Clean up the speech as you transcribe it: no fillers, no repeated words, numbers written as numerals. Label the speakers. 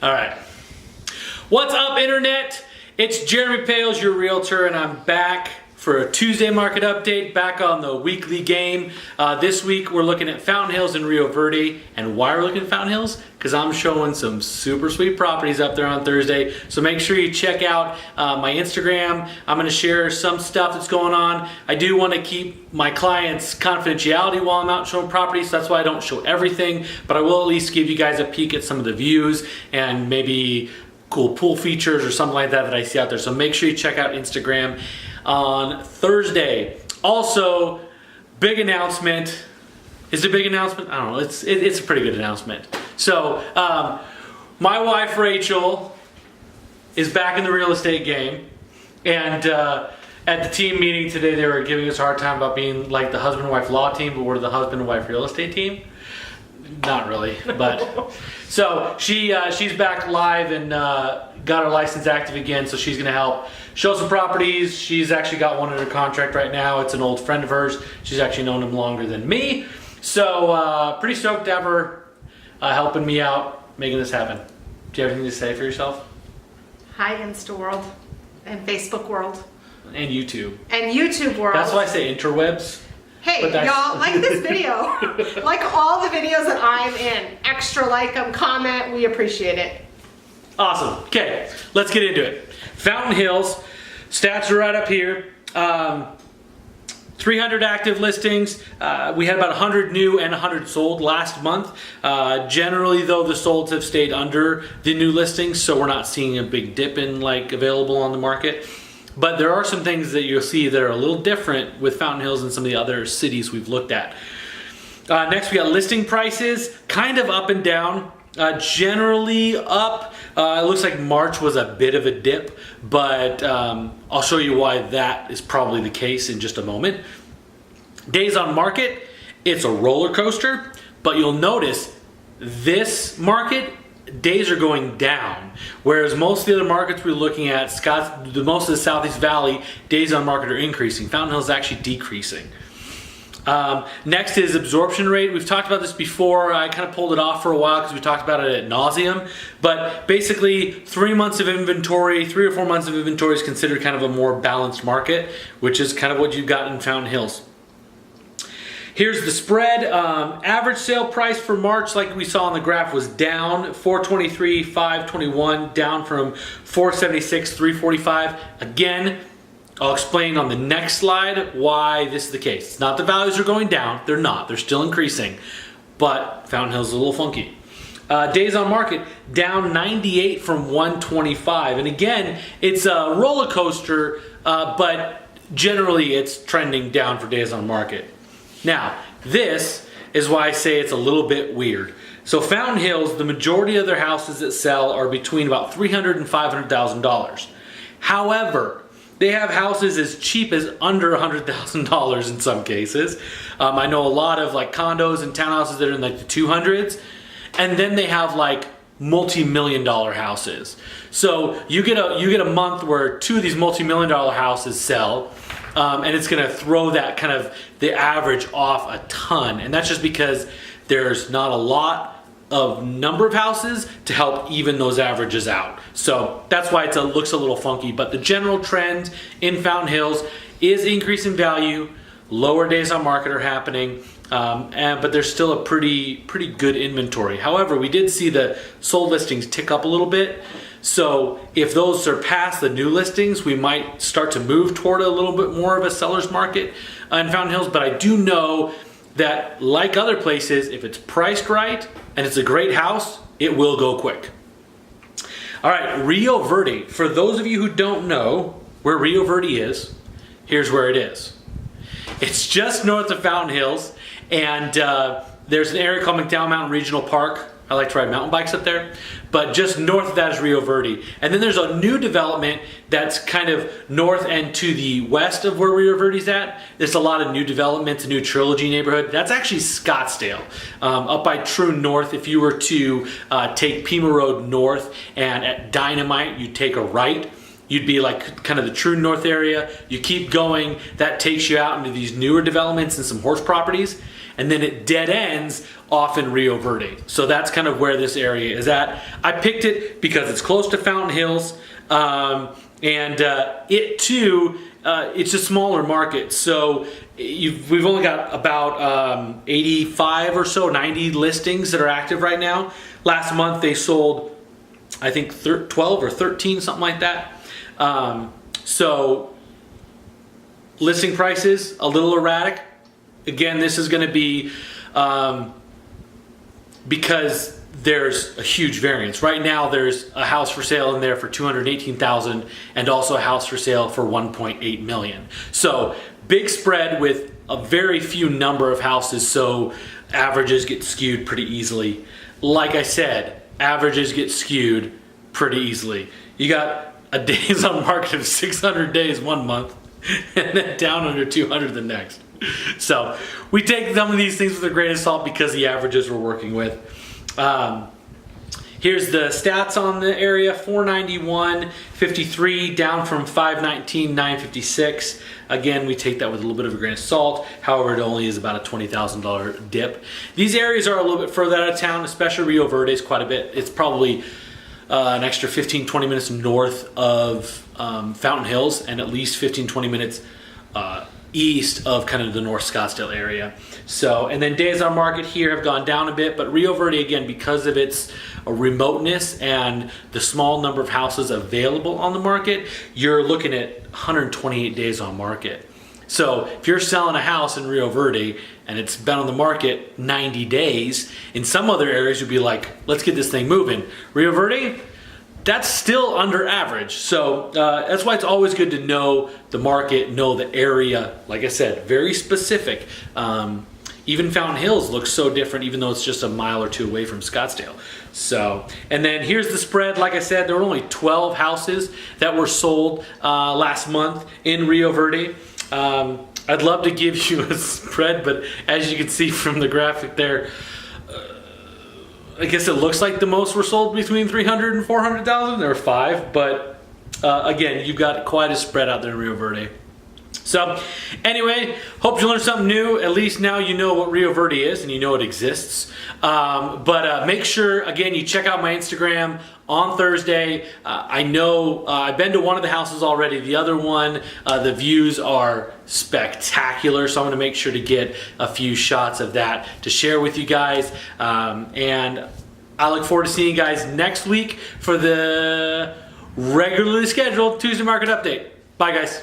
Speaker 1: All right. What's up, Internet? It's Jeremy Poehls, your realtor, and I'm back for a Tuesday market update, back on the weekly game. This week, we're looking at Fountain Hills and Rio Verde. And why we're looking at Fountain Hills? Because I'm showing some super sweet properties up there on Thursday. So make sure you check out my Instagram. I'm going to share some stuff that's going on. I do want to keep my clients' confidentiality while I'm out showing properties. So that's why I don't show everything. But I will at least give you guys a peek at some of the views and maybe cool pool features or something like that I see out there. So make sure you check out Instagram on Thursday. Also, big announcement. Is it a big announcement? I don't know. It's a pretty good announcement. So, my wife Rachel is back in the real estate game, and at the team meeting today, they were giving us a hard time about being like the husband and wife law team, but we're the husband and wife real estate team. Not really, but so she's back live and got her license active again, so she's gonna help show some properties. She's actually got one under contract right now. It's an old friend of hers. She's actually known him longer than me, so pretty stoked to have her helping me out making this happen. Do you have anything to say for yourself?
Speaker 2: Hi, Insta world and Facebook world
Speaker 1: And YouTube.
Speaker 2: and YouTube world.
Speaker 1: That's why I say interwebs.
Speaker 2: Hey, y'all, like this video. Like all the videos that I'm in. Extra like them, comment. We appreciate it.
Speaker 1: Awesome. Okay, let's get into it. Fountain Hills, stats are right up here. 300 active listings. We had about 100 new and 100 sold last month. Generally, though, the solds have stayed under the new listings, so we're not seeing a big dip in like available on the market. But there are some things that you'll see that are a little different with Fountain Hills and some of the other cities we've looked at. Next, we got listing prices, kind of up and down. Generally up. It looks like March was a bit of a dip, but I'll show you why that is probably the case in just a moment. Days on market, it's a roller coaster, but you'll notice this market, days are going down, whereas most of the other markets we're looking at, most of the Southeast Valley, days on market are increasing. Fountain Hills is actually decreasing. Next is absorption rate. We've talked about this before. I kind of pulled it off for a while because we talked about it ad nauseum. But basically, 3 months of inventory, 3 or 4 months of inventory is considered kind of a more balanced market, which is kind of what you've got in Fountain Hills. Here's the spread. Average sale price for March, like we saw on the graph, was down 423, 521, down from 476, 345. Again, I'll explain on the next slide why this is the case. It's not the values are going down. They're not. They're still increasing. But Fountain Hills is a little funky. Days on market, down 98 from 125. And again, it's a roller coaster, but generally it's trending down for days on market. Now, this is why I say it's a little bit weird. So Fountain Hills, the majority of their houses that sell are between about $300,000 and $500,000. However, they have houses as cheap as under $100,000 in some cases. I know a lot of like condos and townhouses that are in like the 200s. And then they have like multi-million-dollar houses. So you get a month where 2 of these multi-million-dollar houses sell. And it's going to throw that kind of the average off a ton. And that's just because there's not a lot of number of houses to help even those averages out. So that's why it looks a little funky. But the general trend in Fountain Hills is increase in value, lower days on market are happening, but there's still a pretty good inventory. However, we did see the sold listings tick up a little bit. So if those surpass the new listings, we might start to move toward a little bit more of a seller's market in Fountain Hills. But I do know that, like other places, if it's priced right and it's a great house, it will go quick. All right, Rio Verde. For those of you who don't know where Rio Verde is, here's where it is. It's just north of Fountain Hills, and there's an area called McDowell Mountain Regional Park. I like to ride mountain bikes up there, but just north of that is Rio Verde. And then there's a new development that's kind of north and to the west of where Rio Verde's at. There's a lot of new developments, a new Trilogy neighborhood. That's actually Scottsdale, up by True North. If you were to take Pima Road north and at Dynamite, you take a right, you'd be like kind of the True North area. You keep going, that takes you out into these newer developments and some horse properties. and then it dead ends off in Rio Verde. So that's kind of where this area is at. I picked it because it's close to Fountain Hills, and it too, it's a smaller market. So we've only got about 85 or so, 90 listings that are active right now. Last month they sold, I think 12 or 13, something like that. So listing prices, a little erratic. Again, this is going to be because there's a huge variance. Right now, there's a house for sale in there for $218,000 and also a house for sale for $1.8 million. So big spread with a very few number of houses, so averages get skewed pretty easily. Like I said, averages get skewed pretty easily. You got a days on market of 600 days one month and then down under 200 the next. So we take some of these things with a grain of salt because the averages we're working with. Here's the stats on the area: 491.53 down from 519.956. Again, we take that with a little bit of a grain of salt. However, it only is about a $20,000 dip. These areas are a little bit further out of town, especially Rio Verde is quite a bit. It's probably an extra 15-20 minutes north of Fountain Hills, and at least 15-20 minutes east of kind of the North Scottsdale area. So, and then days on market here have gone down a bit, but Rio Verde, again, because of its remoteness and the small number of houses available on the market, you're looking at 128 days on market. So if you're selling a house in Rio Verde and it's been on the market 90 days, in some other areas you'd be like, let's get this thing moving. Rio Verde, that's still under average. So that's why it's always good to know the market, know the area. Like I said, very specific. Even Fountain Hills looks so different, even though it's just a mile or two away from Scottsdale. So, and then here's the spread. Like I said, there were only 12 houses that were sold last month in Rio Verde. I'd love to give you a spread, but as you can see from the graphic there, I guess it looks like the most were sold between 300 and 400,000. There were 5, but again, you've got quite a spread out there in Rio Verde. So anyway, hope you learned something new. At least now you know what Rio Verde is and you know it exists. But make sure, again, you check out my Instagram on Thursday. I know I've been to one of the houses already. The other one, the views are spectacular. So I'm going to make sure to get a few shots of that to share with you guys. And I look forward to seeing you guys next week for the regularly scheduled Tuesday Market Update. Bye, guys.